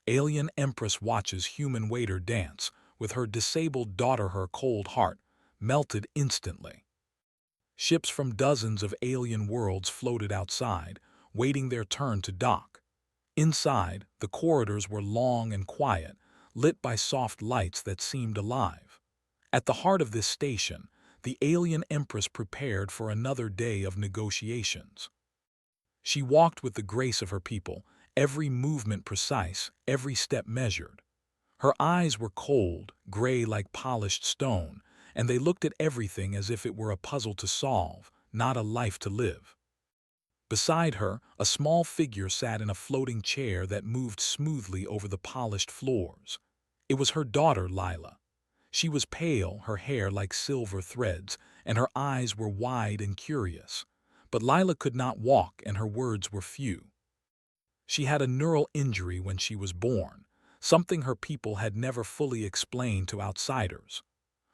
Alien Empress watches human waiter dance with her disabled daughter. Her cold heart melted instantly. Ships from dozens of alien worlds floated outside, waiting their turn to dock. Inside, the corridors were long and quiet, lit by soft lights that seemed alive. At the heart of this station, the alien Empress prepared for another day of negotiations. She walked with the grace of her people, every movement precise, every step measured. Her eyes were cold, gray like polished stone, and they looked at everything as if it were a puzzle to solve, not a life to live. Beside her, a small figure sat in a floating chair that moved smoothly over the polished floors. It was her daughter, Lila. She was pale, her hair like silver threads, and her eyes were wide and curious. But Lila could not walk, and her words were few. She had a neural injury when she was born, something her people had never fully explained to outsiders.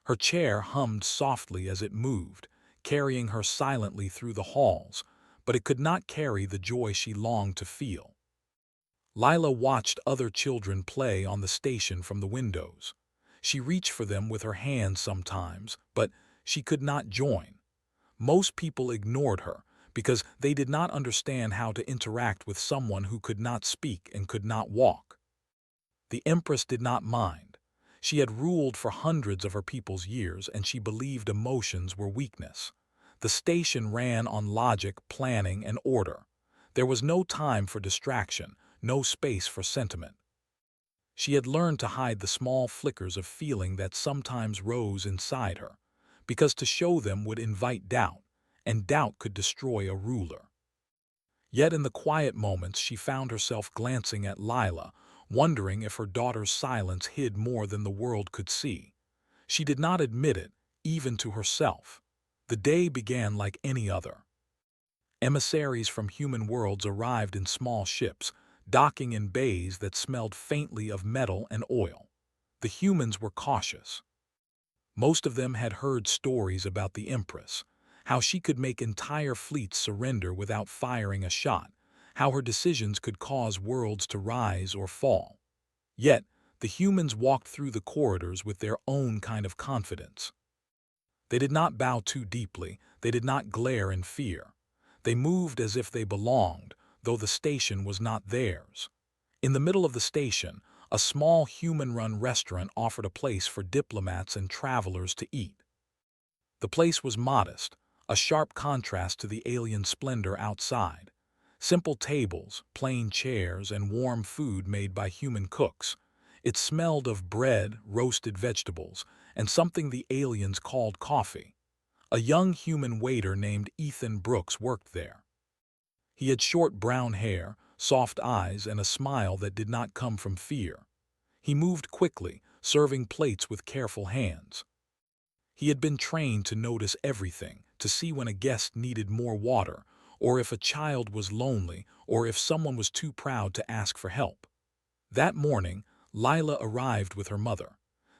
Her chair hummed softly as it moved, carrying her silently through the halls, but it could not carry the joy she longed to feel. Lila watched other children play on the station from the windows. She reached for them with her hands sometimes, but she could not join. Most people ignored her because they did not understand how to interact with someone who could not speak and could not walk. The Empress did not mind. She had ruled for hundreds of her people's years, and she believed emotions were weakness. The station ran on logic, planning, and order. There was no time for distraction, no space for sentiment. She had learned to hide the small flickers of feeling that sometimes rose inside her, because to show them would invite doubt, and doubt could destroy a ruler. Yet in the quiet moments she found herself glancing at Lila, wondering if her daughter's silence hid more than the world could see. She did not admit it, even to herself. The day began like any other. Emissaries from human worlds arrived in small ships, docking in bays that smelled faintly of metal and oil. The humans were cautious. Most of them had heard stories about the Empress, how she could make entire fleets surrender without firing a shot, how her decisions could cause worlds to rise or fall. Yet, the humans walked through the corridors with their own kind of confidence. They did not bow too deeply, they did not glare in fear. They moved as if they belonged, though the station was not theirs. In the middle of the station, a small human-run restaurant offered a place for diplomats and travelers to eat. The place was modest, a sharp contrast to the alien splendor outside. Simple tables, plain chairs, and warm food made by human cooks. It smelled of bread, roasted vegetables, and something the aliens called coffee. A young human waiter named Ethan Brooks worked there. He had short brown hair, soft eyes, and a smile that did not come from fear. He moved quickly, serving plates with careful hands. He had been trained to notice everything, to see when a guest needed more water, or if a child was lonely, or if someone was too proud to ask for help. That morning, Lila arrived with her mother.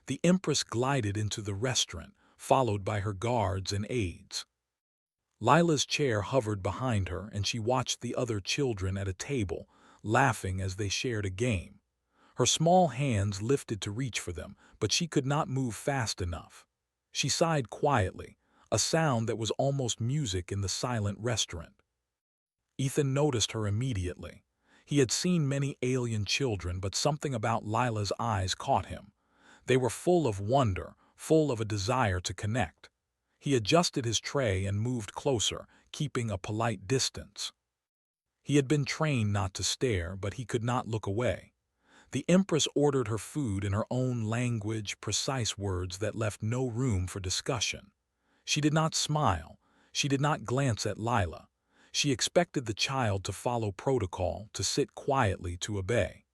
The Empress glided into the restaurant, followed by her guards and aides. Lila's chair hovered behind her, and she watched the other children at a table, laughing as they shared a game. Her small hands lifted to reach for them, but she could not move fast enough. She sighed quietly, a sound that was almost music in the silent restaurant. Ethan noticed her immediately. He had seen many alien children, but something about Lila's eyes caught him. They were full of wonder, full of a desire to connect. He adjusted his tray and moved closer, keeping a polite distance. He had been trained not to stare, but he could not look away. The Empress ordered her food in her own language, precise words that left no room for discussion. She did not smile. She did not glance at Lila. She expected the child to follow protocol, to sit quietly, to obey.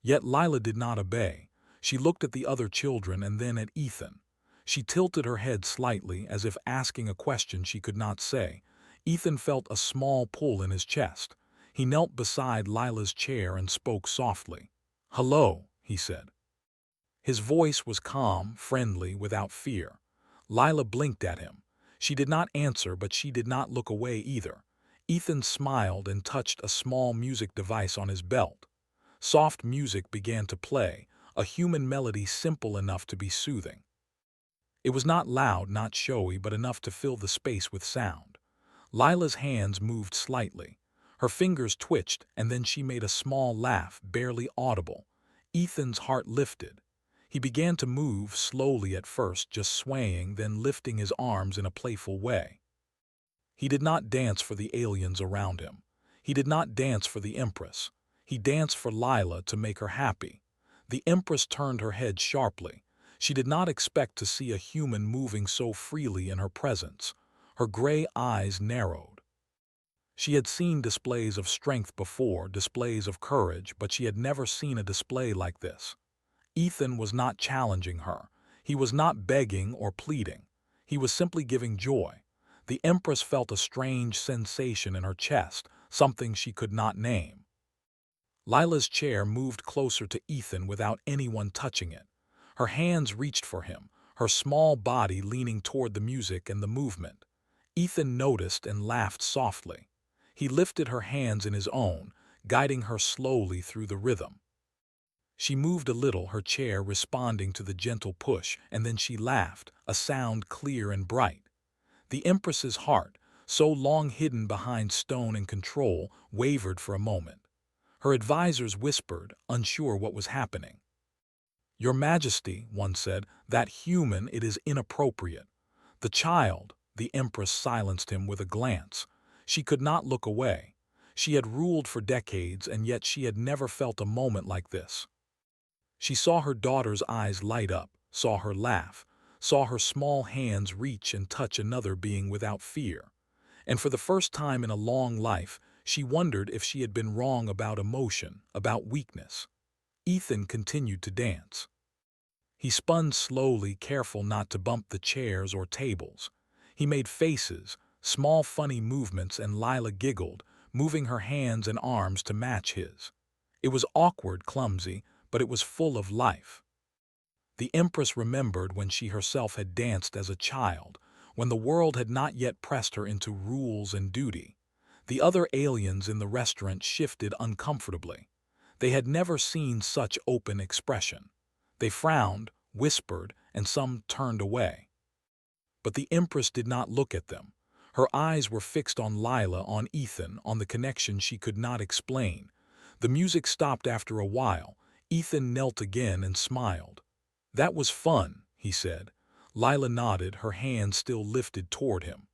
Yet Lila did not obey. She looked at the other children and then at Ethan. She tilted her head slightly, as if asking a question she could not say. Ethan felt a small pull in his chest. He knelt beside Lila's chair and spoke softly. "Hello," he said. His voice was calm, friendly, without fear. Lila blinked at him. She did not answer, but she did not look away either. Ethan smiled and touched a small music device on his belt. Soft music began to play, a human melody simple enough to be soothing. It was not loud, not showy, but enough to fill the space with sound. Lila's hands moved slightly. Her fingers twitched, and then she made a small laugh, barely audible. Ethan's heart lifted. He began to move, slowly at first, just swaying, then lifting his arms in a playful way. He did not dance for the aliens around him. He did not dance for the Empress. He danced for Lila to make her happy. The Empress turned her head sharply. She did not expect to see a human moving so freely in her presence. Her gray eyes narrowed. She had seen displays of strength before, displays of courage, but she had never seen a display like this. Ethan was not challenging her. He was not begging or pleading. He was simply giving joy. The Empress felt a strange sensation in her chest, something she could not name. Lila's chair moved closer to Ethan without anyone touching it. Her hands reached for him, her small body leaning toward the music and the movement. Ethan noticed and laughed softly. He lifted her hands in his own, guiding her slowly through the rhythm. She moved a little, her chair responding to the gentle push, and then she laughed, a sound clear and bright. The Empress's heart, so long hidden behind stone and control, wavered for a moment. Her advisors whispered, unsure what was happening. "Your Majesty," one said, "that human, it is inappropriate." The child, the Empress silenced him with a glance. She could not look away. She had ruled for decades, and yet she had never felt a moment like this. She saw her daughter's eyes light up, saw her laugh, saw her small hands reach and touch another being without fear. And for the first time in a long life, she wondered if she had been wrong about emotion, about weakness. Ethan continued to dance. He spun slowly, careful not to bump the chairs or tables. He made faces, small funny movements, and Lila giggled, moving her hands and arms to match his. It was awkward, clumsy, but it was full of life. The Empress remembered when she herself had danced as a child, when the world had not yet pressed her into rules and duty. The other aliens in the restaurant shifted uncomfortably. They had never seen such open expression. They frowned, whispered, and some turned away. But the Empress did not look at them. Her eyes were fixed on Lila, on Ethan, on the connection she could not explain. The music stopped after a while. Ethan knelt again and smiled. "That was fun," he said. Lila nodded, her hand still lifted toward him.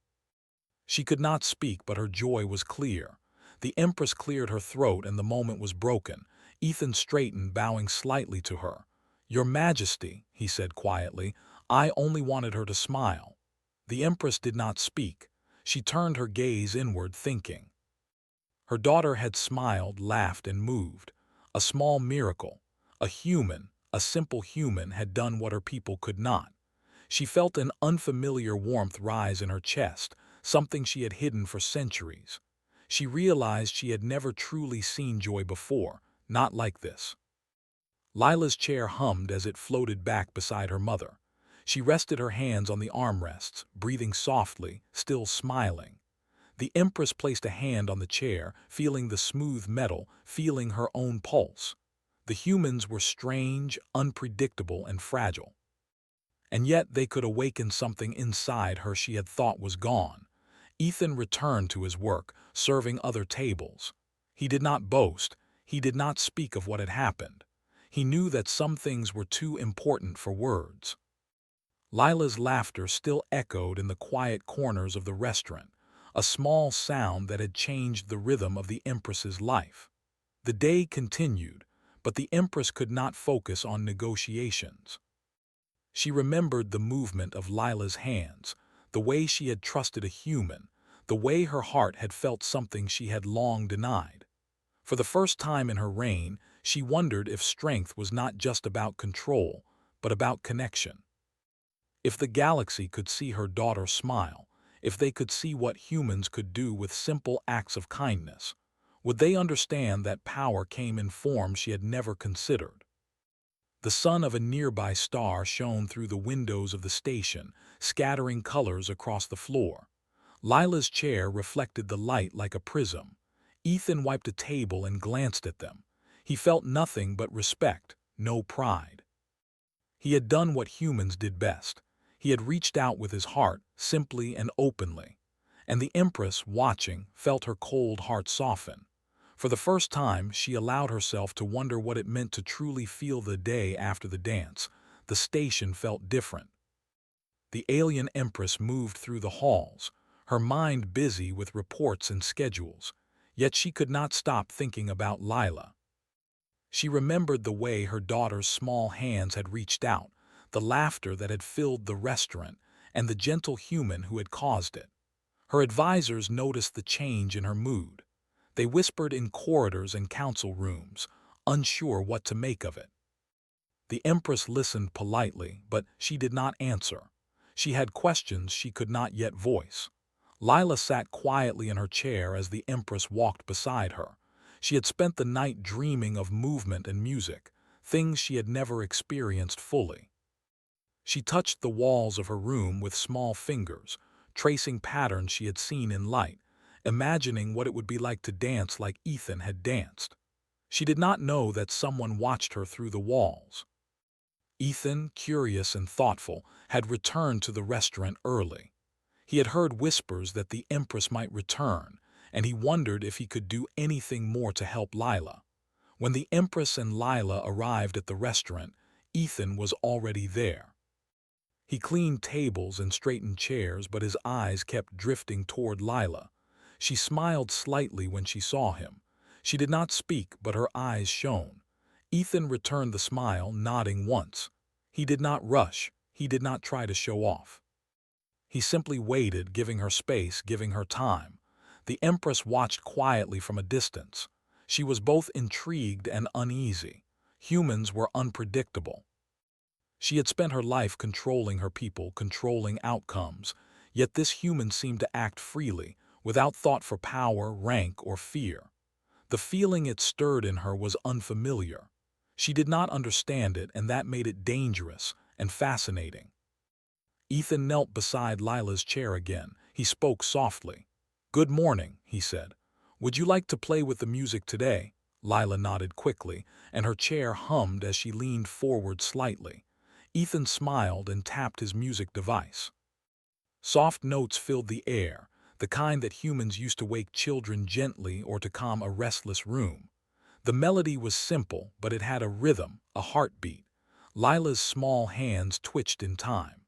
She could not speak, but her joy was clear. The Empress cleared her throat and the moment was broken. Ethan straightened, bowing slightly to her. "Your Majesty," he said quietly, "I only wanted her to smile." The Empress did not speak. She turned her gaze inward, thinking. Her daughter had smiled, laughed, and moved. A small miracle. A human, a simple human, had done what her people could not. She felt an unfamiliar warmth rise in her chest, something she had hidden for centuries. She realized she had never truly seen joy before, not like this. Lila's chair hummed as it floated back beside her mother. She rested her hands on the armrests, breathing softly, still smiling. The Empress placed a hand on the chair, feeling the smooth metal, feeling her own pulse. The humans were strange, unpredictable, and fragile. And yet they could awaken something inside her she had thought was gone. Ethan returned to his work, serving other tables. He did not boast. He did not speak of what had happened. He knew that some things were too important for words. Lila's laughter still echoed in the quiet corners of the restaurant, a small sound that had changed the rhythm of the Empress's life. The day continued, but the Empress could not focus on negotiations. She remembered the movement of Lila's hands, the way she had trusted a human, the way her heart had felt something she had long denied. For the first time in her reign, she wondered if strength was not just about control, but about connection. If the galaxy could see her daughter smile, if they could see what humans could do with simple acts of kindness, would they understand that power came in forms she had never considered? The sun of a nearby star shone through the windows of the station, scattering colors across the floor. Lila's chair reflected the light like a prism. Ethan wiped a table and glanced at them. He felt nothing but respect, no pride. He had done what humans did best. He had reached out with his heart, simply and openly. And the Empress, watching, felt her cold heart soften. For the first time, she allowed herself to wonder what it meant to truly feel the day after the dance. The station felt different. The alien Empress moved through the halls, her mind busy with reports and schedules. Yet she could not stop thinking about Lila. She remembered the way her daughter's small hands had reached out, the laughter that had filled the restaurant, and the gentle human who had caused it. Her advisors noticed the change in her mood. They whispered in corridors and council rooms, unsure what to make of it. The Empress listened politely, but she did not answer. She had questions she could not yet voice. Lila sat quietly in her chair as the Empress walked beside her. She had spent the night dreaming of movement and music, things she had never experienced fully. She touched the walls of her room with small fingers, tracing patterns she had seen in light, imagining what it would be like to dance like Ethan had danced. She did not know that someone watched her through the walls. Ethan, curious and thoughtful, had returned to the restaurant early. He had heard whispers that the Empress might return, and he wondered if he could do anything more to help Lila. When the Empress and Lila arrived at the restaurant, Ethan was already there. He cleaned tables and straightened chairs, but his eyes kept drifting toward Lila. She smiled slightly when she saw him. She did not speak, but her eyes shone. Ethan returned the smile, nodding once. He did not rush. He did not try to show off. He simply waited, giving her space, giving her time. The Empress watched quietly from a distance. She was both intrigued and uneasy. Humans were unpredictable. She had spent her life controlling her people, controlling outcomes, yet this human seemed to act freely, without thought for power, rank, or fear. The feeling it stirred in her was unfamiliar. She did not understand it, and that made it dangerous and fascinating. Ethan knelt beside Lila's chair again. He spoke softly. "Good morning," he said. "Would you like to play with the music today?" Lila nodded quickly, and her chair hummed as she leaned forward slightly. Ethan smiled and tapped his music device. Soft notes filled the air, the kind that humans used to wake children gently or to calm a restless room. The melody was simple, but it had a rhythm, a heartbeat. Lila's small hands twitched in time.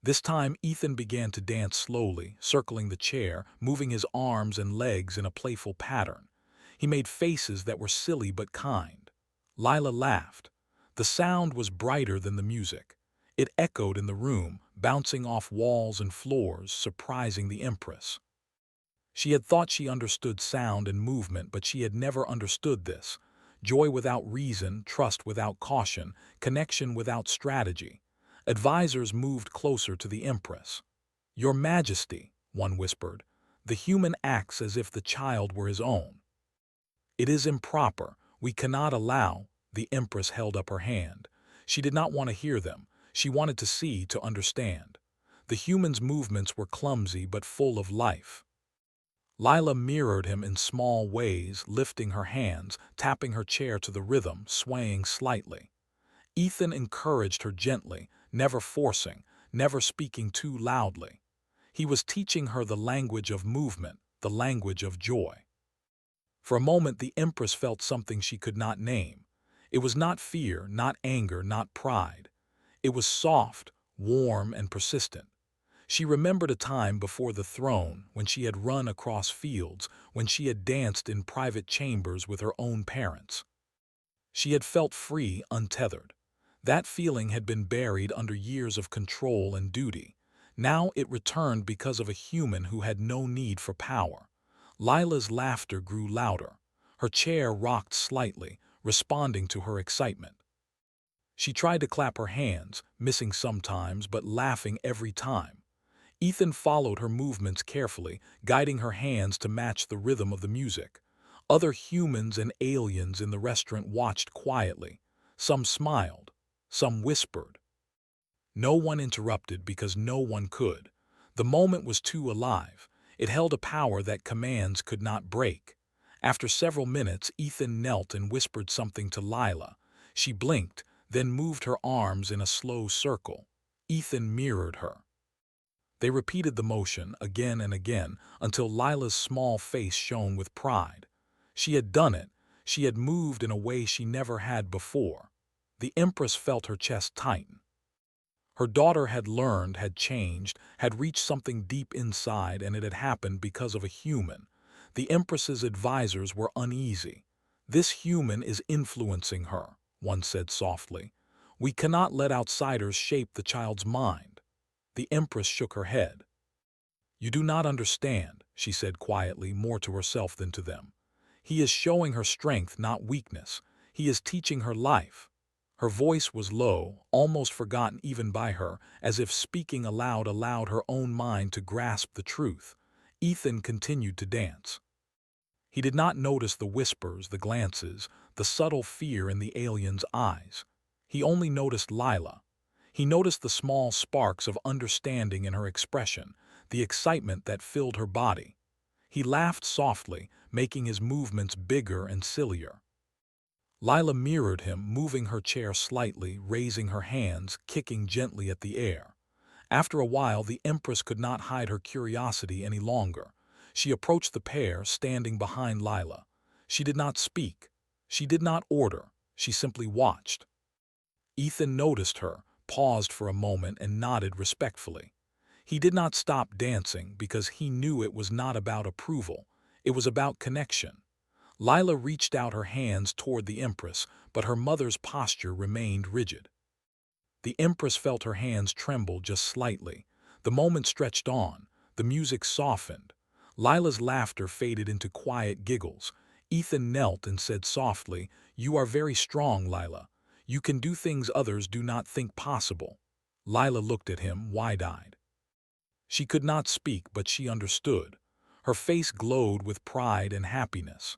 This time Ethan began to dance slowly, circling the chair, moving his arms and legs in a playful pattern. He made faces that were silly but kind. Lila laughed. The sound was brighter than the music. It echoed in the room, bouncing off walls and floors, surprising the Empress. She had thought she understood sound and movement, but she had never understood this. Joy without reason, trust without caution, connection without strategy. Advisors moved closer to the Empress. "Your Majesty," one whispered, "the human acts as if the child were his own." "It is improper. We cannot allow—" The Empress held up her hand. She did not want to hear them. She wanted to see, to understand. The human's movements were clumsy but full of life. Lila mirrored him in small ways, lifting her hands, tapping her chair to the rhythm, swaying slightly. Ethan encouraged her gently, never forcing, never speaking too loudly. He was teaching her the language of movement, the language of joy. For a moment the Empress felt something she could not name. It was not fear, not anger, not pride. It was soft, warm, and persistent. She remembered a time before the throne, when she had run across fields, when she had danced in private chambers with her own parents. She had felt free, untethered. That feeling had been buried under years of control and duty. Now it returned because of a human who had no need for power. Lila's laughter grew louder. Her chair rocked slightly, responding to her excitement. She tried to clap her hands, missing sometimes but laughing every time. Ethan followed her movements carefully, guiding her hands to match the rhythm of the music. Other humans and aliens in the restaurant watched quietly. Some smiled, some whispered. No one interrupted because no one could. The moment was too alive. It held a power that commands could not break. After several minutes, Ethan knelt and whispered something to Lila. She blinked, then moved her arms in a slow circle. Ethan mirrored her. They repeated the motion again and again until Lila's small face shone with pride. She had done it. She had moved in a way she never had before. The Empress felt her chest tighten. Her daughter had learned, had changed, had reached something deep inside, and it had happened because of a human. The Empress's advisors were uneasy. "This human is influencing her," one said softly. "We cannot let outsiders shape the child's mind." The Empress shook her head. "You do not understand," she said quietly, more to herself than to them. "He is showing her strength, not weakness. He is teaching her life." Her voice was low, almost forgotten even by her, as if speaking aloud allowed her own mind to grasp the truth. Ethan continued to dance. He did not notice the whispers, the glances, the subtle fear in the alien's eyes. He only noticed Lila. He noticed the small sparks of understanding in her expression, the excitement that filled her body. He laughed softly, making his movements bigger and sillier. Lila mirrored him, moving her chair slightly, raising her hands, kicking gently at the air. After a while, the Empress could not hide her curiosity any longer. She approached the pair, standing behind Lila. She did not speak. She did not order. She simply watched. Ethan noticed her, paused for a moment, and nodded respectfully. He did not stop dancing because he knew it was not about approval. It was about connection. Lila reached out her hands toward the Empress, but her mother's posture remained rigid. The Empress felt her hands tremble just slightly. The moment stretched on. The music softened. Lila's laughter faded into quiet giggles. Ethan knelt and said softly, "You are very strong, Lila. You can do things others do not think possible." Lila looked at him, wide-eyed. She could not speak, but she understood. Her face glowed with pride and happiness.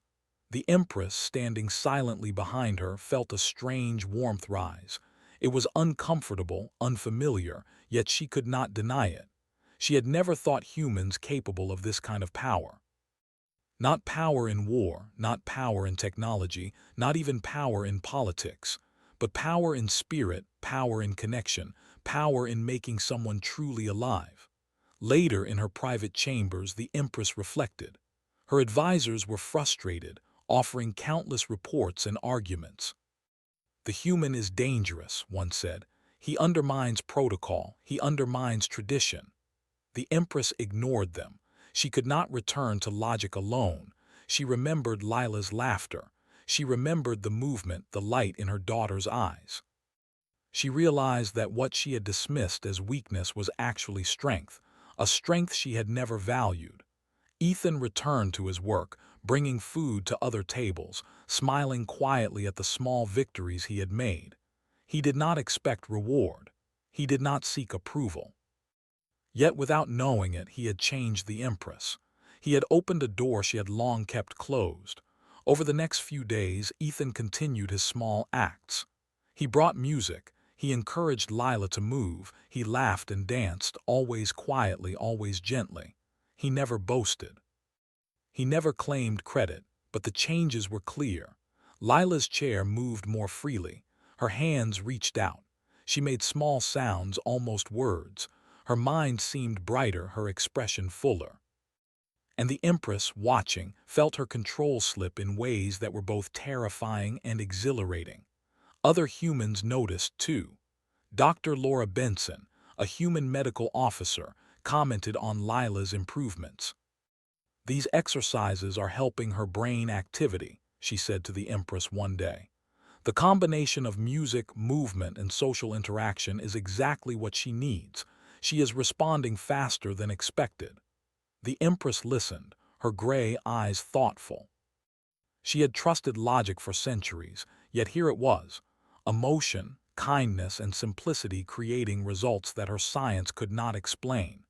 The Empress, standing silently behind her, felt a strange warmth rise. It was uncomfortable, unfamiliar, yet she could not deny it. She had never thought humans capable of this kind of power. Not power in war, not power in technology, not even power in politics, but power in spirit, power in connection, power in making someone truly alive. Later, in her private chambers, the Empress reflected. Her advisors were frustrated, offering countless reports and arguments. "The human is dangerous," one said. "He undermines protocol, he undermines tradition." The Empress ignored them. She could not return to logic alone. She remembered Lila's laughter. She remembered the movement, the light in her daughter's eyes. She realized that what she had dismissed as weakness was actually strength, a strength she had never valued. Ethan returned to his work, bringing food to other tables, smiling quietly at the small victories he had made. He did not expect reward. He did not seek approval. Yet without knowing it, he had changed the Empress. He had opened a door she had long kept closed. Over the next few days, Ethan continued his small acts. He brought music. He encouraged Lila to move. He laughed and danced, always quietly, always gently. He never boasted. He never claimed credit, but the changes were clear. Lila's chair moved more freely. Her hands reached out. She made small sounds, almost words. Her mind seemed brighter, her expression fuller. And the Empress, watching, felt her control slip in ways that were both terrifying and exhilarating. Other humans noticed, too. Dr. Laura Benson, a human medical officer, commented on Lila's improvements. "These exercises are helping her brain activity," she said to the Empress one day. "The combination of music, movement, and social interaction is exactly what she needs. She is responding faster than expected." The Empress listened, her gray eyes thoughtful. She had trusted logic for centuries, yet here it was, emotion, kindness, and simplicity creating results that her science could not explain.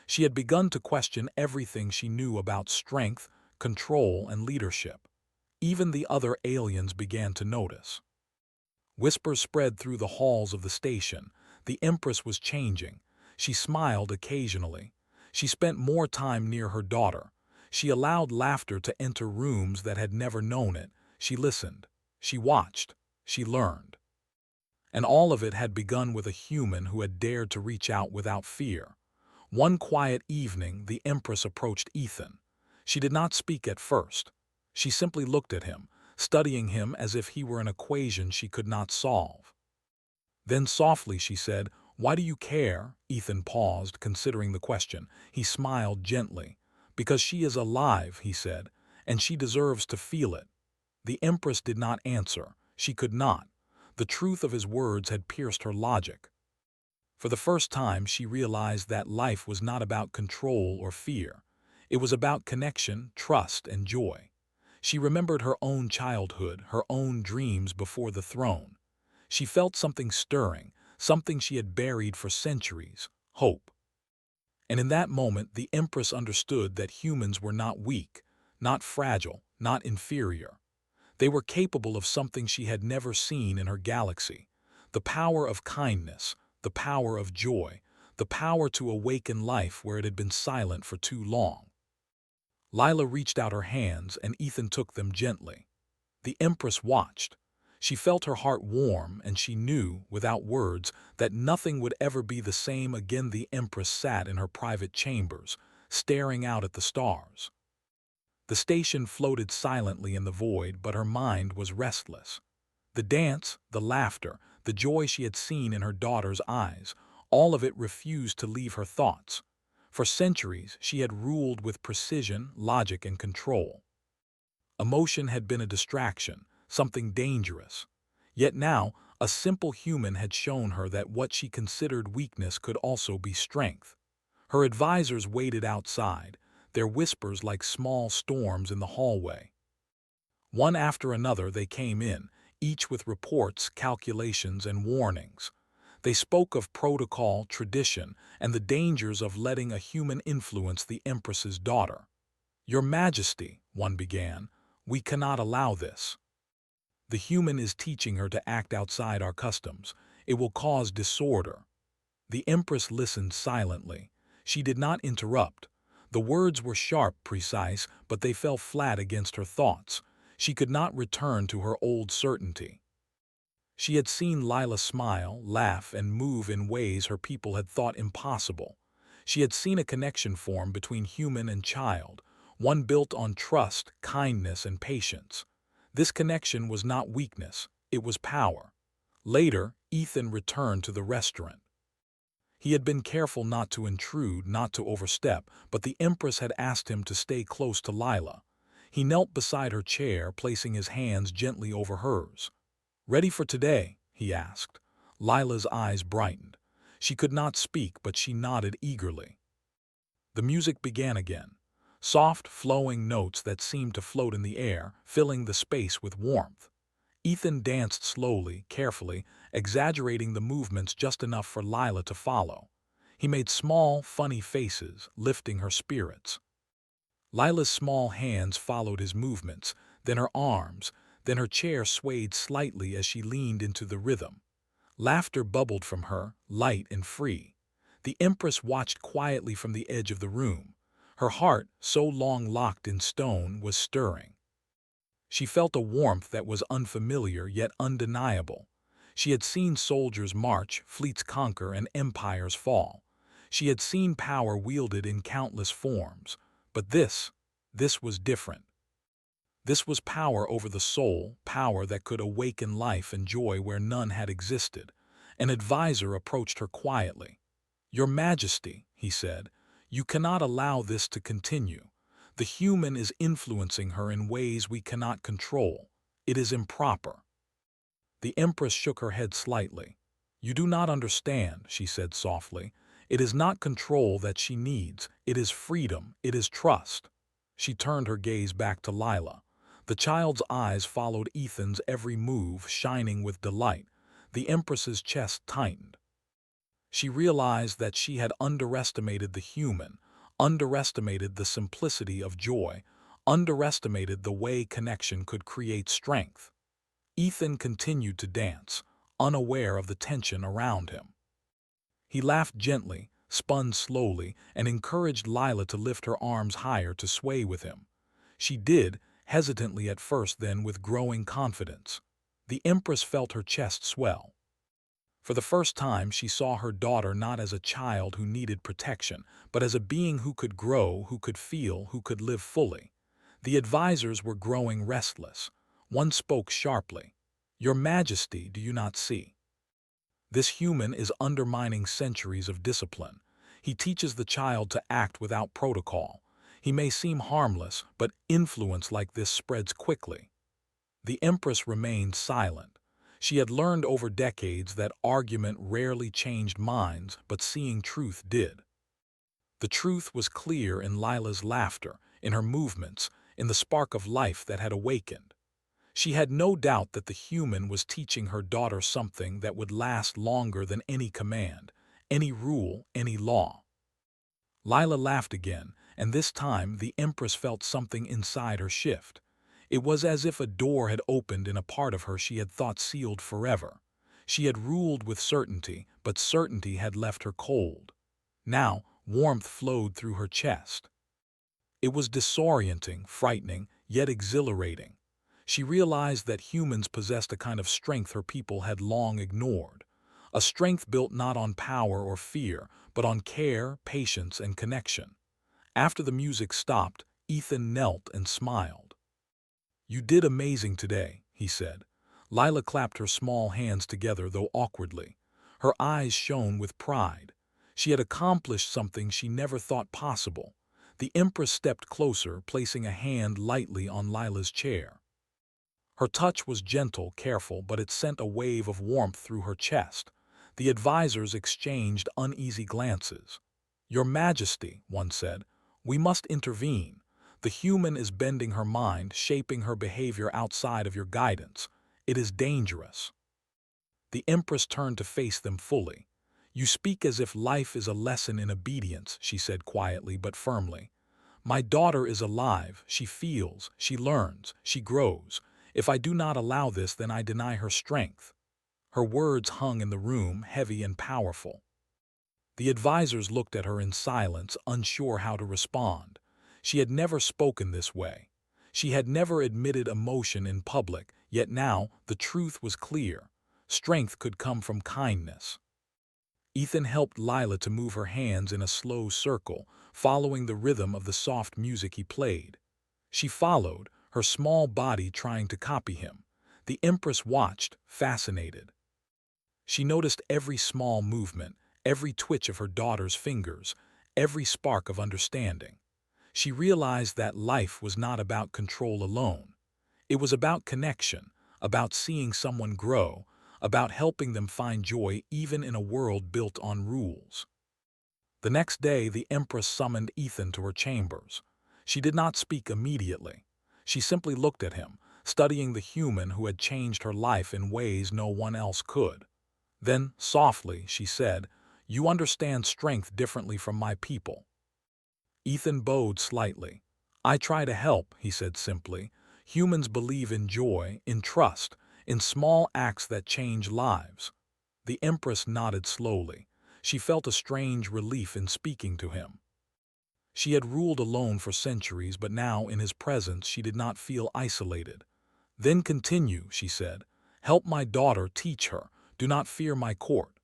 She had begun to question everything she knew about strength, control, and leadership. Even the other aliens began to notice. Whispers spread through the halls of the station. The Empress was changing. She smiled occasionally. She spent more time near her daughter. She allowed laughter to enter rooms that had never known it. She listened. She watched. She learned. And all of it had begun with a human who had dared to reach out without fear. One quiet evening, the Empress approached Ethan. She did not speak at first. She simply looked at him, studying him as if he were an equation she could not solve. Then softly she said, "Why do you care?" Ethan paused, considering the question. He smiled gently. "Because she is alive," he said, "and she deserves to feel it." The Empress did not answer. She could not. The truth of his words had pierced her logic. For the first time, she realized that life was not about control or fear. It was about connection, trust, and joy. She remembered her own childhood, her own dreams before the throne. She felt something stirring, something she had buried for centuries, hope. And in that moment, the Empress understood that humans were not weak, not fragile, not inferior. They were capable of something she had never seen in her galaxy: the power of kindness, the power of joy, the power to awaken life where it had been silent for too long. Lila reached out her hands, and Ethan took them gently. The Empress watched. She felt her heart warm, and she knew, without words, that nothing would ever be the same again. The Empress sat in her private chambers, staring out at the stars. The station floated silently in the void, but her mind was restless. The dance, the laughter, the joy she had seen in her daughter's eyes, all of it refused to leave her thoughts. For centuries, she had ruled with precision, logic, and control. Emotion had been a distraction, something dangerous. Yet now, a simple human had shown her that what she considered weakness could also be strength. Her advisors waited outside, their whispers like small storms in the hallway. One after another they came in, each with reports, calculations, and warnings. They spoke of protocol, tradition, and the dangers of letting a human influence the Empress's daughter. "Your Majesty," one began, "we cannot allow this. The human is teaching her to act outside our customs. It will cause disorder." The Empress listened silently. She did not interrupt. The words were sharp, precise, but they fell flat against her thoughts. She could not return to her old certainty. She had seen Lila smile, laugh, and move in ways her people had thought impossible. She had seen a connection form between human and child, one built on trust, kindness, and patience. This connection was not weakness, it was power. Later, Ethan returned to the restaurant. He had been careful not to intrude, not to overstep, but the Empress had asked him to stay close to Lila. He knelt beside her chair, placing his hands gently over hers. "Ready for today?" he asked. Lila's eyes brightened. She could not speak, but she nodded eagerly. The music began again. Soft, flowing notes that seemed to float in the air, filling the space with warmth. Ethan danced slowly, carefully, exaggerating the movements just enough for Lila to follow. He made small, funny faces, lifting her spirits. Lila's small hands followed his movements, then her arms, then her chair swayed slightly as she leaned into the rhythm. Laughter bubbled from her, light and free. The Empress watched quietly from the edge of the room. Her heart, so long locked in stone, was stirring. She felt a warmth that was unfamiliar yet undeniable. She had seen soldiers march, fleets conquer, and empires fall. She had seen power wielded in countless forms. But this was different. This was power over the soul, power that could awaken life and joy where none had existed. An advisor approached her quietly. "Your Majesty," he said, "you cannot allow this to continue. The human is influencing her in ways we cannot control. It is improper." The Empress shook her head slightly. "You do not understand," she said softly. "It is not control that she needs. It is freedom. It is trust." She turned her gaze back to Lila. The child's eyes followed Ethan's every move, shining with delight. The Empress's chest tightened. She realized that she had underestimated the human, underestimated the simplicity of joy, underestimated the way connection could create strength. Ethan continued to dance, unaware of the tension around him. He laughed gently, spun slowly, and encouraged Lila to lift her arms higher to sway with him. She did, hesitantly at first, then with growing confidence. The Empress felt her chest swell. For the first time, she saw her daughter not as a child who needed protection, but as a being who could grow, who could feel, who could live fully. The advisors were growing restless. One spoke sharply. "Your Majesty, do you not see? This human is undermining centuries of discipline. He teaches the child to act without protocol. He may seem harmless, but influence like this spreads quickly." The Empress remained silent. She had learned over decades that argument rarely changed minds, but seeing truth did. The truth was clear in Lila's laughter, in her movements, in the spark of life that had awakened. She had no doubt that the human was teaching her daughter something that would last longer than any command, any rule, any law. Lila laughed again, and this time the Empress felt something inside her shift. It was as if a door had opened in a part of her she had thought sealed forever. She had ruled with certainty, but certainty had left her cold. Now, warmth flowed through her chest. It was disorienting, frightening, yet exhilarating. She realized that humans possessed a kind of strength her people had long ignored. A strength built not on power or fear, but on care, patience, and connection. After the music stopped, Ethan knelt and smiled. "You did amazing today," he said. Lila clapped her small hands together, though awkwardly. Her eyes shone with pride. She had accomplished something she never thought possible. The Empress stepped closer, placing a hand lightly on Lila's chair. Her touch was gentle, careful, but it sent a wave of warmth through her chest. The advisors exchanged uneasy glances. "Your Majesty," one said, "we must intervene. The human is bending her mind, shaping her behavior outside of your guidance. It is dangerous." The Empress turned to face them fully. "You speak as if life is a lesson in obedience," she said quietly but firmly. "My daughter is alive. She feels, she learns, she grows. If I do not allow this, then I deny her strength." Her words hung in the room, heavy and powerful. The advisors looked at her in silence, unsure how to respond. She had never spoken this way. She had never admitted emotion in public, yet now the truth was clear. Strength could come from kindness. Ethan helped Lila to move her hands in a slow circle, following the rhythm of the soft music he played. She followed, her small body trying to copy him. The Empress watched, fascinated. She noticed every small movement, every twitch of her daughter's fingers, every spark of understanding. She realized that life was not about control alone. It was about connection, about seeing someone grow, about helping them find joy even in a world built on rules. The next day, the Empress summoned Ethan to her chambers. She did not speak immediately. She simply looked at him, studying the human who had changed her life in ways no one else could. Then, softly, she said, "You understand strength differently from my people." Ethan bowed slightly. "I try to help," he said simply. "Humans believe in joy, in trust, in small acts that change lives." The Empress nodded slowly. She felt a strange relief in speaking to him. She had ruled alone for centuries, but now, in his presence, she did not feel isolated. "Then continue," she said. "Help my daughter, teach her. Do not fear my court."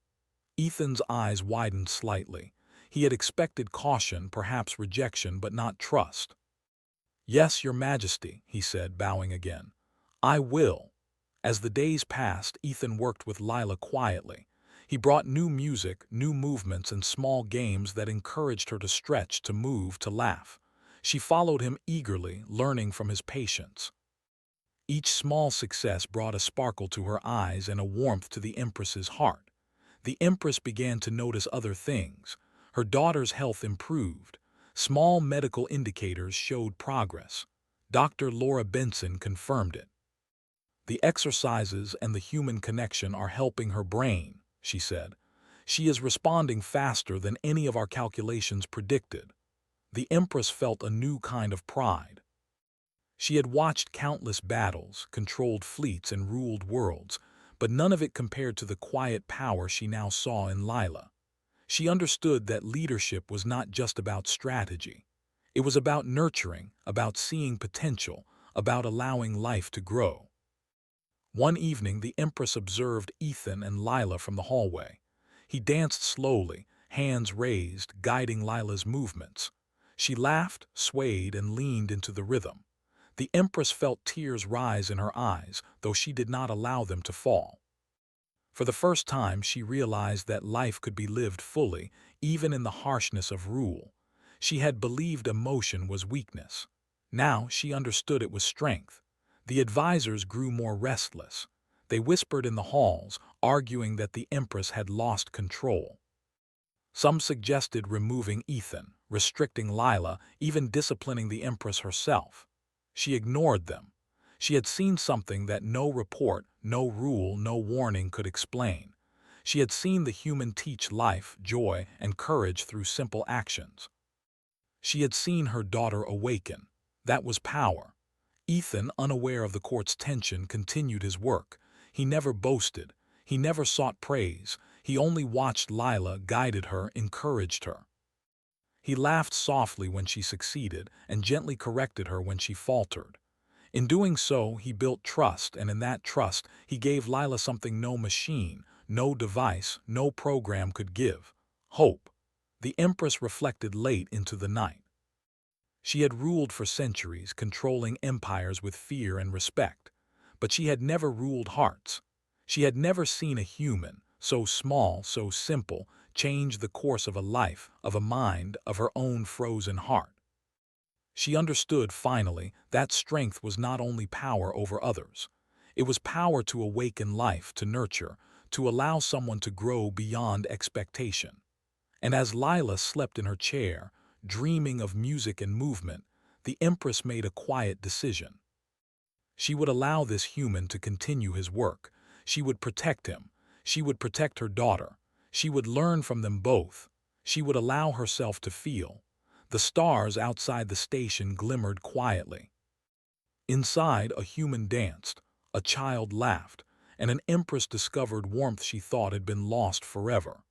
Ethan's eyes widened slightly. He had expected caution, perhaps rejection, but not trust. "Yes, Your Majesty," he said, bowing again. "I will." As the days passed, Ethan worked with Lila quietly. He brought new music, new movements, and small games that encouraged her to stretch, to move, to laugh. She followed him eagerly, learning from his patience. Each small success brought a sparkle to her eyes and a warmth to the Empress's heart. The Empress began to notice other things. Her daughter's health improved. Small medical indicators showed progress. Dr. Laura Benson confirmed it. "The exercises and the human connection are helping her brain," she said. "She is responding faster than any of our calculations predicted." The Empress felt a new kind of pride. She had watched countless battles, controlled fleets, and ruled worlds, but none of it compared to the quiet power she now saw in Lila. She understood that leadership was not just about strategy. It was about nurturing, about seeing potential, about allowing life to grow. One evening, the Empress observed Ethan and Lila from the hallway. He danced slowly, hands raised, guiding Lila's movements. She laughed, swayed, and leaned into the rhythm. The Empress felt tears rise in her eyes, though she did not allow them to fall. For the first time, she realized that life could be lived fully, even in the harshness of rule. She had believed emotion was weakness. Now she understood it was strength. The advisors grew more restless. They whispered in the halls, arguing that the Empress had lost control. Some suggested removing Ethan, restricting Lila, even disciplining the Empress herself. She ignored them. She had seen something that no report, no rule, no warning could explain. She had seen the human teach life, joy, and courage through simple actions. She had seen her daughter awaken. That was power. Ethan, unaware of the court's tension, continued his work. He never boasted. He never sought praise. He only watched Lila, guided her, encouraged her. He laughed softly when she succeeded and gently corrected her when she faltered. In doing so, he built trust, and in that trust, he gave Lila something no machine, no device, no program could give: hope. The Empress reflected late into the night. She had ruled for centuries, controlling empires with fear and respect. But she had never ruled hearts. She had never seen a human, so small, so simple, change the course of a life, of a mind, of her own frozen heart. She understood, finally, that strength was not only power over others. It was power to awaken life, to nurture, to allow someone to grow beyond expectation. And as Lila slept in her chair, dreaming of music and movement, the Empress made a quiet decision. She would allow this human to continue his work. She would protect him. She would protect her daughter. She would learn from them both. She would allow herself to feel. The stars outside the station glimmered quietly. Inside, a human danced, a child laughed, and an Empress discovered warmth she thought had been lost forever.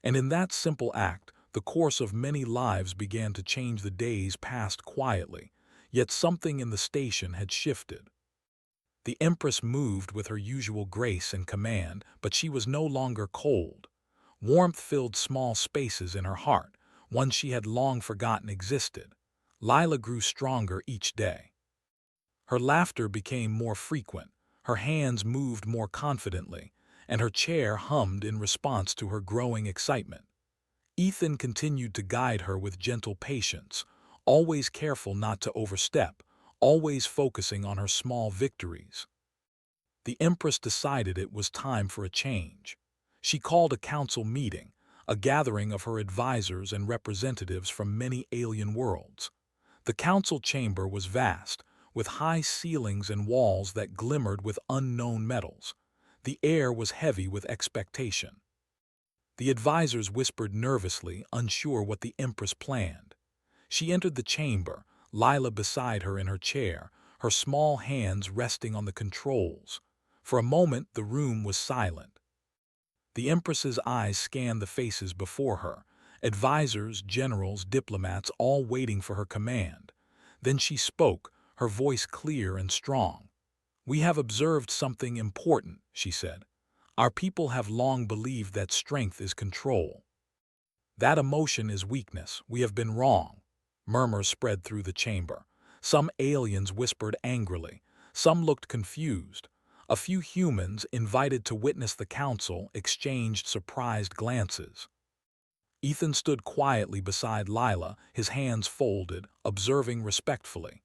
And in that simple act, the course of many lives began to change. The days passed quietly, yet something in the station had shifted. The Empress moved with her usual grace and command, but she was no longer cold. Warmth filled small spaces in her heart, ones she had long forgotten existed. Lila grew stronger each day. Her laughter became more frequent, her hands moved more confidently, and her chair hummed in response to her growing excitement. Ethan continued to guide her with gentle patience, always careful not to overstep, always focusing on her small victories. The Empress decided it was time for a change. She called a council meeting, a gathering of her advisors and representatives from many alien worlds. The council chamber was vast, with high ceilings and walls that glimmered with unknown metals. The air was heavy with expectation. The advisors whispered nervously, unsure what the Empress planned. She entered the chamber, Lila beside her in her chair, her small hands resting on the controls. For a moment, the room was silent. The Empress's eyes scanned the faces before her, advisors, generals, diplomats, all waiting for her command. Then she spoke, her voice clear and strong. "We have observed something important," she said. "Our people have long believed that strength is control. That emotion is weakness. We have been wrong." Murmurs spread through the chamber. Some aliens whispered angrily. Some looked confused. A few humans, invited to witness the council, exchanged surprised glances. Ethan stood quietly beside Lila, his hands folded, observing respectfully.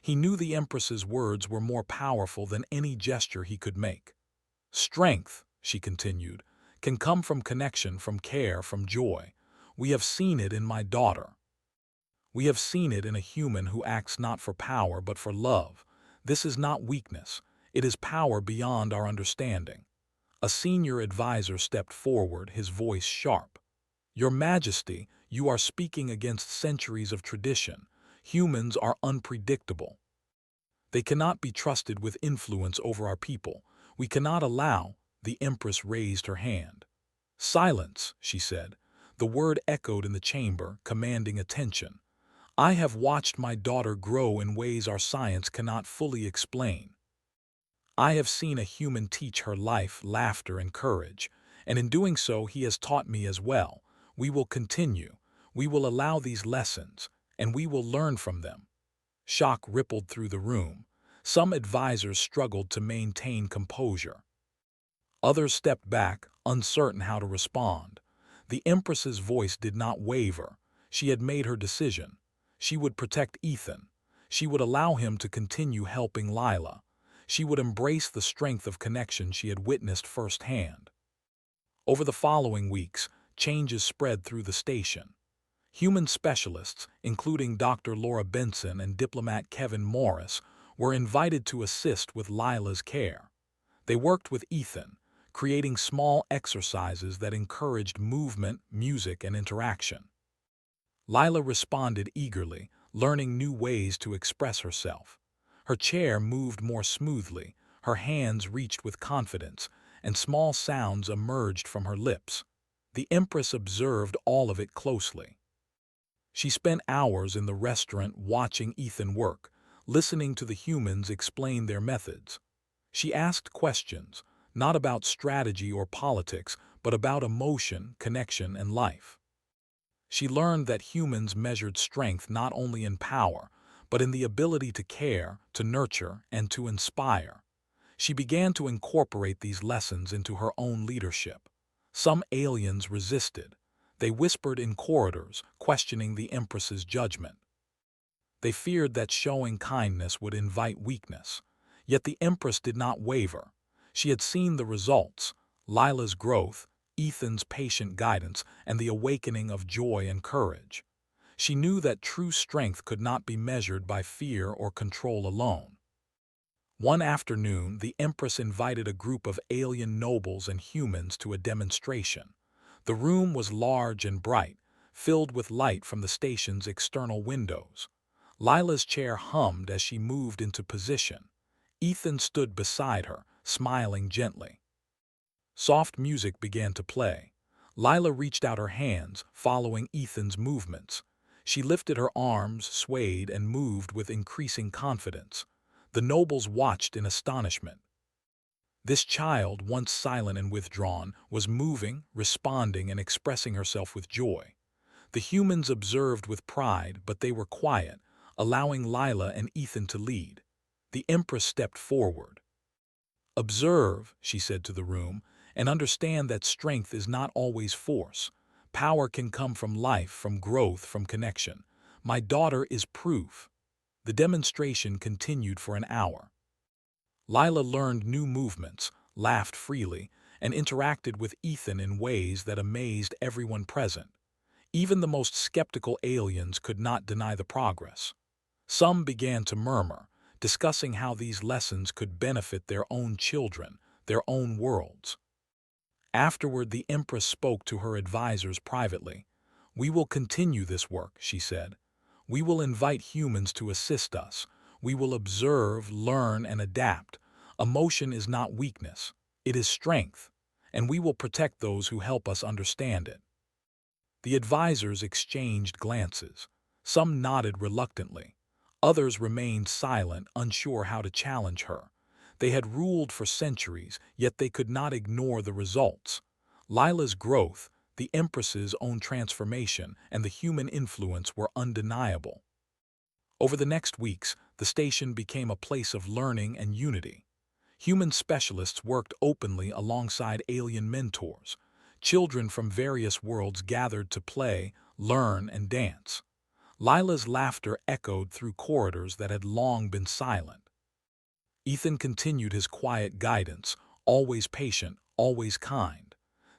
He knew the Empress's words were more powerful than any gesture he could make. "Strength," she continued, "can come from connection, from care, from joy. We have seen it in my daughter. We have seen it in a human who acts not for power but for love. This is not weakness. It is power beyond our understanding." A senior advisor stepped forward, his voice sharp. "Your Majesty, you are speaking against centuries of tradition. Humans are unpredictable. They cannot be trusted with influence over our people. We cannot allow—" The Empress raised her hand. "Silence," she said. The word echoed in the chamber, commanding attention. I have watched my daughter grow in ways our science cannot fully explain. I have seen a human teach her life, laughter, and courage, and in doing so he has taught me as well. We will continue. We will allow these lessons, and we will learn from them. Shock rippled through the room. Some advisors struggled to maintain composure. Others stepped back, uncertain how to respond. The Empress's voice did not waver. She had made her decision. She would protect Ethan. She would allow him to continue helping Lila. She would embrace the strength of connection she had witnessed firsthand. Over the following weeks, changes spread through the station. Human specialists, including Dr. Laura Benson and diplomat Kevin Morris, were invited to assist with Lila's care. They worked with Ethan, creating small exercises that encouraged movement, music, and interaction. Lila responded eagerly, learning new ways to express herself. Her chair moved more smoothly, her hands reached with confidence, and small sounds emerged from her lips. The Empress observed all of it closely. She spent hours in the restaurant watching Ethan work, listening to the humans explain their methods. She asked questions, not about strategy or politics, but about emotion, connection, and life. She learned that humans measured strength not only in power, but in the ability to care, to nurture, and to inspire. She began to incorporate these lessons into her own leadership. Some aliens resisted. They whispered in corridors, questioning the Empress's judgment. They feared that showing kindness would invite weakness. Yet the Empress did not waver. She had seen the results: Lila's growth, Ethan's patient guidance, and the awakening of joy and courage. She knew that true strength could not be measured by fear or control alone. One afternoon, the Empress invited a group of alien nobles and humans to a demonstration. The room was large and bright, filled with light from the station's external windows. Lila's chair hummed as she moved into position. Ethan stood beside her, smiling gently. Soft music began to play. Lila reached out her hands, following Ethan's movements. She lifted her arms, swayed, and moved with increasing confidence. The nobles watched in astonishment. This child, once silent and withdrawn, was moving, responding, and expressing herself with joy. The humans observed with pride, but they were quiet, allowing Lila and Ethan to lead. The Empress stepped forward. "Observe," she said to the room, "and understand that strength is not always force. Power can come from life, from growth, from connection. My daughter is proof." The demonstration continued for an hour. Lila learned new movements, laughed freely, and interacted with Ethan in ways that amazed everyone present. Even the most skeptical aliens could not deny the progress. Some began to murmur, discussing how these lessons could benefit their own children, their own worlds. Afterward, the Empress spoke to her advisors privately. "We will continue this work," she said. "We will invite humans to assist us. We will observe, learn, and adapt. Emotion is not weakness. It is strength. And we will protect those who help us understand it." The advisors exchanged glances. Some nodded reluctantly. Others remained silent, unsure how to challenge her. They had ruled for centuries, yet they could not ignore the results. Lila's growth, the Empress's own transformation, and the human influence were undeniable. Over the next weeks, the station became a place of learning and unity. Human specialists worked openly alongside alien mentors. Children from various worlds gathered to play, learn, and dance. Lila's laughter echoed through corridors that had long been silent. Ethan continued his quiet guidance, always patient, always kind.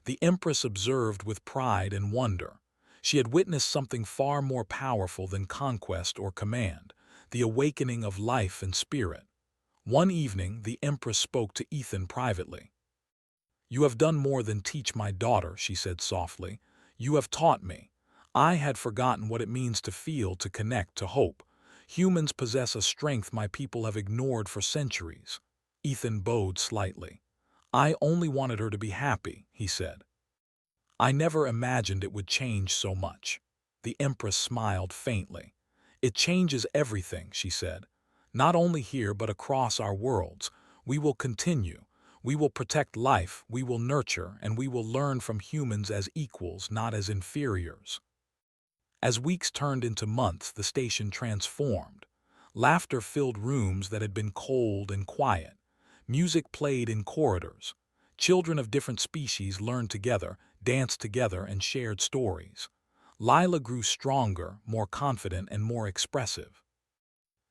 The Empress observed with pride and wonder. She had witnessed something far more powerful than conquest or command, the awakening of life and spirit. One evening, the Empress spoke to Ethan privately. "You have done more than teach my daughter," she said softly. "You have taught me. I had forgotten what it means to feel, to connect, to hope. Humans possess a strength my people have ignored for centuries." Ethan bowed slightly. "I only wanted her to be happy," he said. I never imagined it would change so much. The Empress smiled faintly. It changes everything, she said. Not only here but across our worlds. We will continue. We will protect life, we will nurture, and we will learn from humans as equals, not as inferiors. As weeks turned into months, the station transformed. Laughter filled rooms that had been cold and quiet. Music played in corridors. Children of different species learned together, danced together, and shared stories. Lila grew stronger, more confident, and more expressive.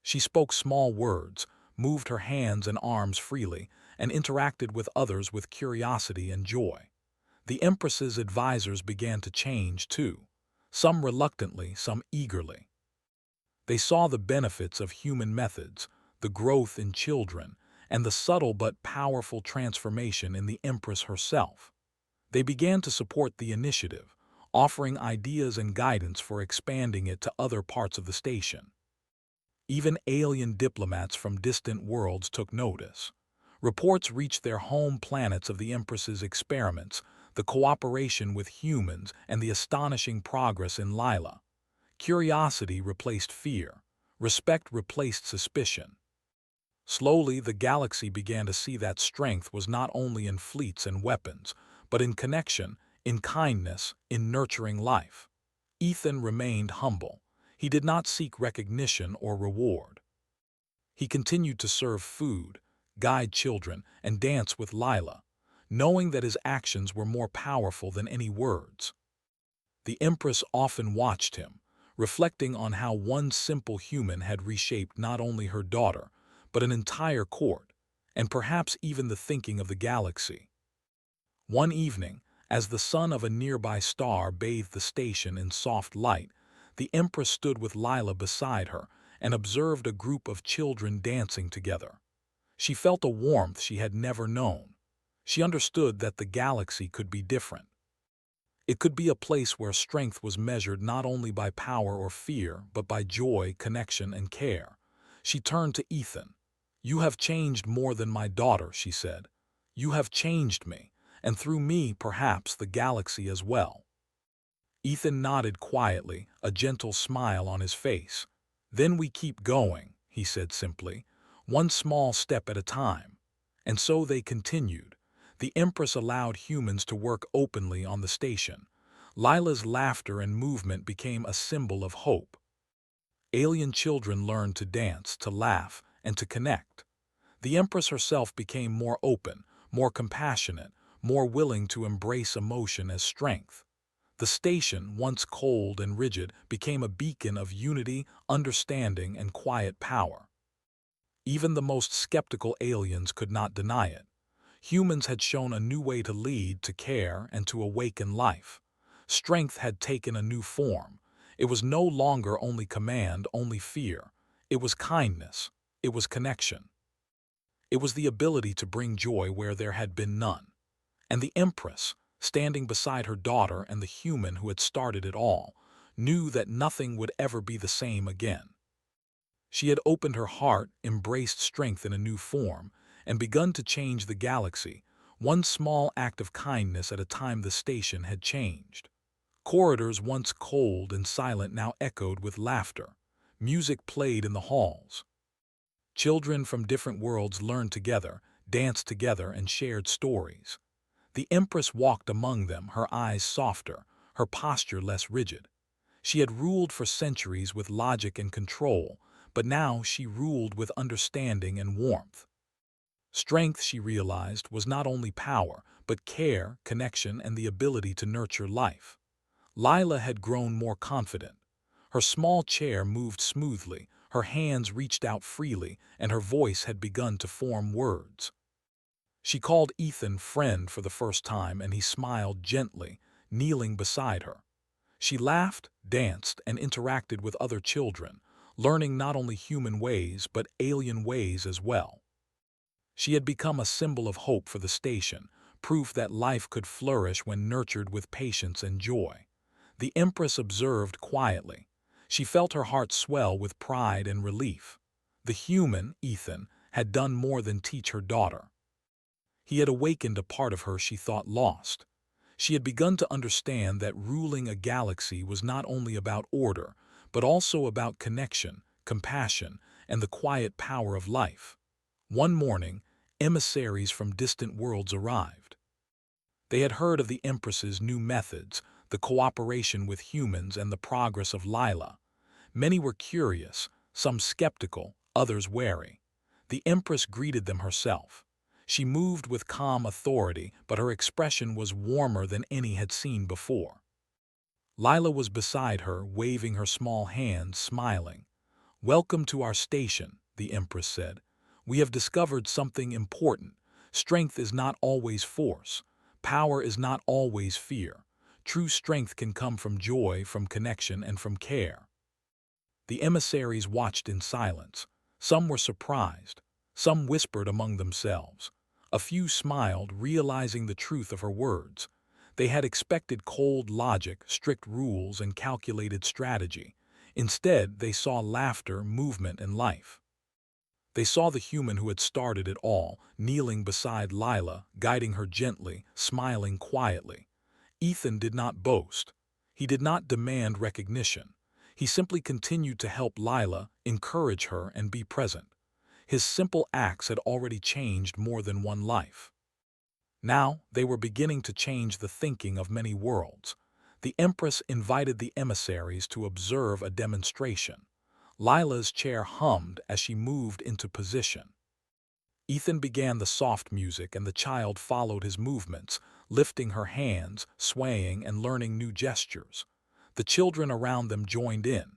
She spoke small words, moved her hands and arms freely, and interacted with others with curiosity and joy. The Empress's advisors began to change, too. Some reluctantly, some eagerly. They saw the benefits of human methods, the growth in children, and the subtle but powerful transformation in the Empress herself. They began to support the initiative, offering ideas and guidance for expanding it to other parts of the station. Even alien diplomats from distant worlds took notice. Reports reached their home planets of the Empress's experiments, the cooperation with humans, and the astonishing progress in Lila. Curiosity replaced fear. Respect replaced suspicion. Slowly, the galaxy began to see that strength was not only in fleets and weapons, but in connection, in kindness, in nurturing life. Ethan remained humble. He did not seek recognition or reward. He continued to serve food, guide children, and dance with Lila, knowing that his actions were more powerful than any words. The Empress often watched him, reflecting on how one simple human had reshaped not only her daughter, but an entire court, and perhaps even the thinking of the galaxy. One evening, as the sun of a nearby star bathed the station in soft light, the Empress stood with Lila beside her and observed a group of children dancing together. She felt a warmth she had never known. She understood that the galaxy could be different. It could be a place where strength was measured not only by power or fear, but by joy, connection, and care. She turned to Ethan. "You have changed more than my daughter," she said. "You have changed me, and through me, perhaps, the galaxy as well." Ethan nodded quietly, a gentle smile on his face. "Then we keep going," he said simply, "one small step at a time." And so they continued. The Empress allowed humans to work openly on the station. Lila's laughter and movement became a symbol of hope. Alien children learned to dance, to laugh, and to connect. The Empress herself became more open, more compassionate, more willing to embrace emotion as strength. The station, once cold and rigid, became a beacon of unity, understanding, and quiet power. Even the most skeptical aliens could not deny it. Humans had shown a new way to lead, to care, and to awaken life. Strength had taken a new form. It was no longer only command, only fear. It was kindness. It was connection. It was the ability to bring joy where there had been none. And the Empress, standing beside her daughter and the human who had started it all, knew that nothing would ever be the same again. She had opened her heart, embraced strength in a new form, and begun to change the galaxy, one small act of kindness at a time. The station had changed. Corridors once cold and silent now echoed with laughter. Music played in the halls. Children from different worlds learned together, danced together, and shared stories. The Empress walked among them, her eyes softer, her posture less rigid. She had ruled for centuries with logic and control, but now she ruled with understanding and warmth. Strength, she realized, was not only power, but care, connection, and the ability to nurture life. Lila had grown more confident. Her small chair moved smoothly, her hands reached out freely, and her voice had begun to form words. She called Ethan friend for the first time, and he smiled gently, kneeling beside her. She laughed, danced, and interacted with other children, learning not only human ways but alien ways as well. She had become a symbol of hope for the station, proof that life could flourish when nurtured with patience and joy. The Empress observed quietly. She felt her heart swell with pride and relief. The human, Ethan, had done more than teach her daughter. He had awakened a part of her she thought lost. She had begun to understand that ruling a galaxy was not only about order, but also about connection, compassion, and the quiet power of life. One morning, emissaries from distant worlds arrived. They had heard of the Empress's new methods, the cooperation with humans, and the progress of Lila. Many were curious, some skeptical, others wary. The Empress greeted them herself. She moved with calm authority, but her expression was warmer than any had seen before. Lila was beside her, waving her small hand, smiling. "Welcome to our station," the Empress said. "We have discovered something important. Strength is not always force. Power is not always fear. True strength can come from joy, from connection, and from care." The emissaries watched in silence. Some were surprised. Some whispered among themselves. A few smiled, realizing the truth of her words. They had expected cold logic, strict rules, and calculated strategy. Instead, they saw laughter, movement, and life. They saw the human who had started it all, kneeling beside Lila, guiding her gently, smiling quietly. Ethan did not boast. He did not demand recognition. He simply continued to help Lila, encourage her, and be present. His simple acts had already changed more than one life. Now, they were beginning to change the thinking of many worlds. The Empress invited the emissaries to observe a demonstration. Lila's chair hummed as she moved into position. Ethan began the soft music, and the child followed his movements, lifting her hands, swaying, and learning new gestures. The children around them joined in.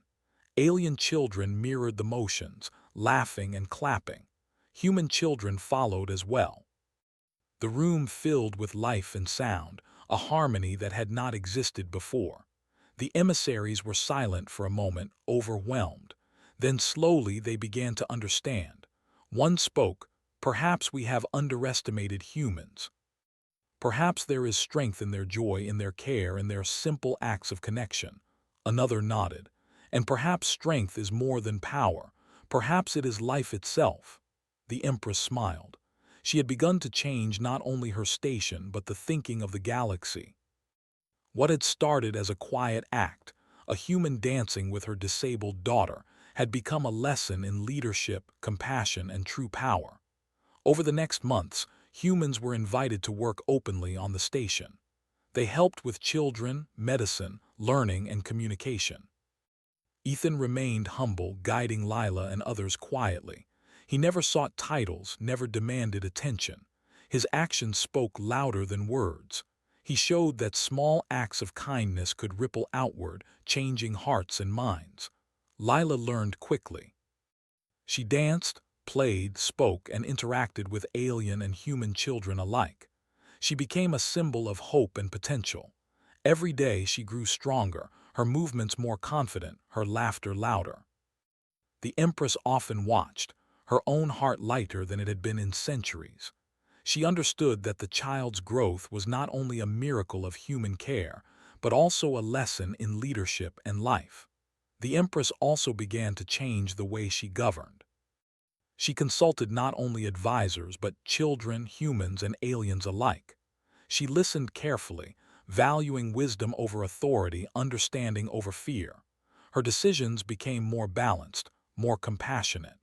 Alien children mirrored the motions, laughing and clapping. Human children followed as well. The room filled with life and sound, a harmony that had not existed before. The emissaries were silent for a moment, overwhelmed. Then slowly they began to understand. One spoke, "Perhaps we have underestimated humans. Perhaps there is strength in their joy, in their care, in their simple acts of connection." Another nodded. "And perhaps strength is more than power. Perhaps it is life itself." The Empress smiled. She had begun to change not only her station but the thinking of the galaxy. What had started as a quiet act, a human dancing with her disabled daughter, had become a lesson in leadership, compassion, and true power. Over the next months, humans were invited to work openly on the station. They helped with children, medicine, learning, and communication. Ethan remained humble, guiding Lila and others quietly. He never sought titles, never demanded attention. His actions spoke louder than words. He showed that small acts of kindness could ripple outward, changing hearts and minds. Lila learned quickly. She danced, played, spoke, and interacted with alien and human children alike. She became a symbol of hope and potential. Every day she grew stronger, her movements more confident, her laughter louder. The Empress often watched, her own heart lighter than it had been in centuries. She understood that the child's growth was not only a miracle of human care, but also a lesson in leadership and life. The Empress also began to change the way she governed. She consulted not only advisors but children, humans, and aliens alike. She listened carefully, valuing wisdom over authority, understanding over fear. Her decisions became more balanced, more compassionate.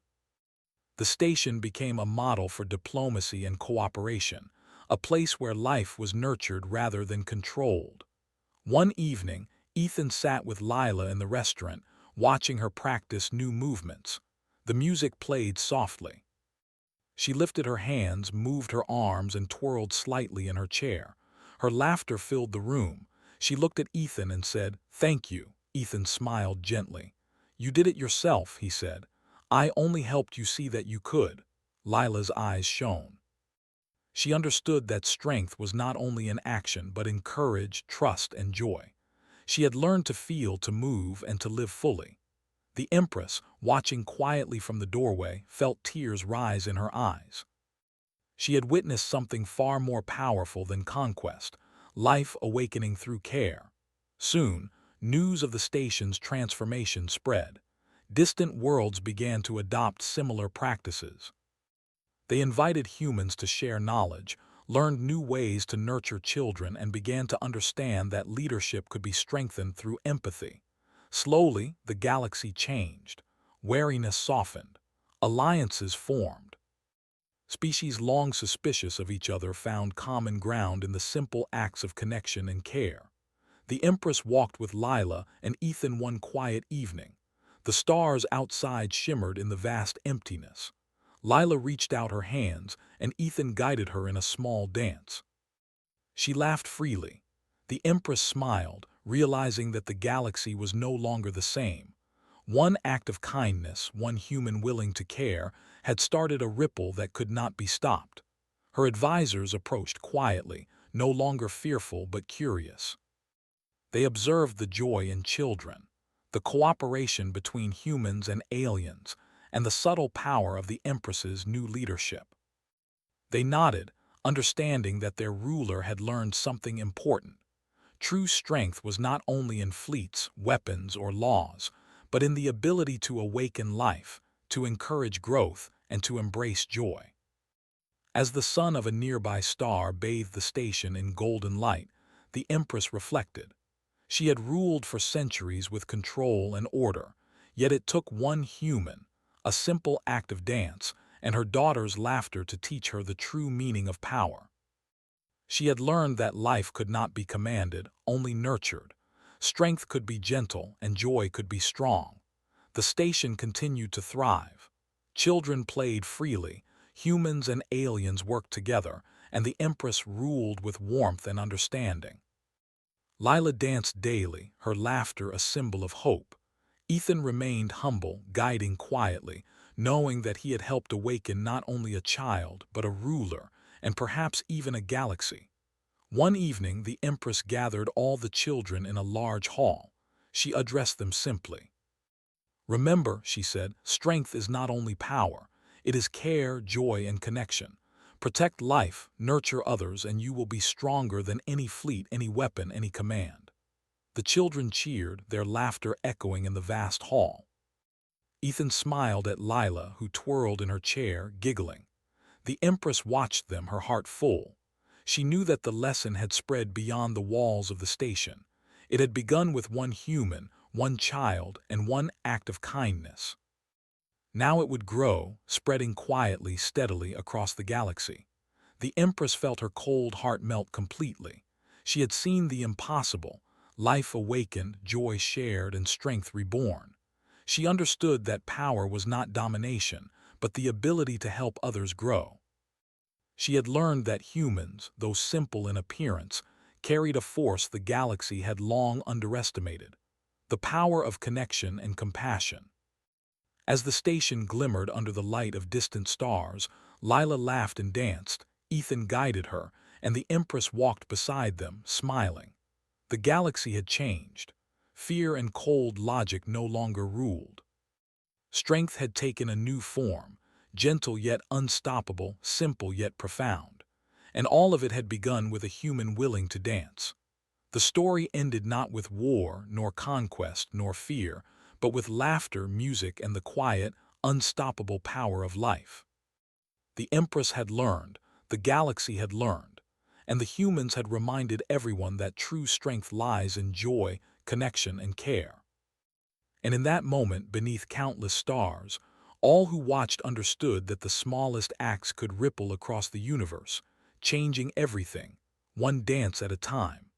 The station became a model for diplomacy and cooperation, a place where life was nurtured rather than controlled. One evening, Ethan sat with Lila in the restaurant, watching her practice new movements. The music played softly. She lifted her hands, moved her arms, and twirled slightly in her chair. Her laughter filled the room. She looked at Ethan and said, "Thank you." Ethan smiled gently. "You did it yourself," he said. "I only helped you see that you could." Lila's eyes shone. She understood that strength was not only in action but in courage, trust, and joy. She had learned to feel, to move, and to live fully. The Empress, watching quietly from the doorway, felt tears rise in her eyes. She had witnessed something far more powerful than conquest, life awakening through care. Soon, news of the station's transformation spread. Distant worlds began to adopt similar practices. They invited humans to share knowledge, learned new ways to nurture children, and began to understand that leadership could be strengthened through empathy. Slowly, the galaxy changed. Wariness softened. Alliances formed. Species long suspicious of each other found common ground in the simple acts of connection and care. The Empress walked with Lila and Ethan one quiet evening. The stars outside shimmered in the vast emptiness. Lila reached out her hands, and Ethan guided her in a small dance. She laughed freely. The Empress smiled, realizing that the galaxy was no longer the same. One act of kindness, one human willing to care, had started a ripple that could not be stopped. Her advisors approached quietly, no longer fearful but curious. They observed the joy in children, the cooperation between humans and aliens, and the subtle power of the Empress's new leadership. They nodded, understanding that their ruler had learned something important. True strength was not only in fleets, weapons, or laws, but in the ability to awaken life, to encourage growth, and to embrace joy. As the sun of a nearby star bathed the station in golden light, the Empress reflected. She had ruled for centuries with control and order, yet it took one human, a simple act of dance, and her daughter's laughter to teach her the true meaning of power. She had learned that life could not be commanded, only nurtured. Strength could be gentle, and joy could be strong. The station continued to thrive. Children played freely, humans and aliens worked together, and the Empress ruled with warmth and understanding. Lila danced daily, her laughter a symbol of hope. Ethan remained humble, guiding quietly, knowing that he had helped awaken not only a child, but a ruler, and perhaps even a galaxy. One evening, the Empress gathered all the children in a large hall. She addressed them simply. "Remember," she said, "strength is not only power. It is care, joy, and connection. Protect life, nurture others, and you will be stronger than any fleet, any weapon, any command." The children cheered, their laughter echoing in the vast hall. Ethan smiled at Lila, who twirled in her chair, giggling. The Empress watched them, her heart full. She knew that the lesson had spread beyond the walls of the station. It had begun with one human, one child, and one act of kindness. Now it would grow, spreading quietly, steadily across the galaxy. The Empress felt her cold heart melt completely. She had seen the impossible, life awakened, joy shared, and strength reborn. She understood that power was not domination, but the ability to help others grow. She had learned that humans, though simple in appearance, carried a force the galaxy had long underestimated: the power of connection and compassion. As the station glimmered under the light of distant stars, Lila laughed and danced, Ethan guided her, and the Empress walked beside them, smiling. The galaxy had changed. Fear and cold logic no longer ruled. Strength had taken a new form, gentle yet unstoppable, simple yet profound. And all of it had begun with a human willing to dance. The story ended not with war, nor conquest, nor fear, but with laughter, music, and the quiet, unstoppable power of life. The Empress had learned, the galaxy had learned, and the humans had reminded everyone that true strength lies in joy, connection, and care. And in that moment, beneath countless stars, all who watched understood that the smallest acts could ripple across the universe, changing everything, one dance at a time.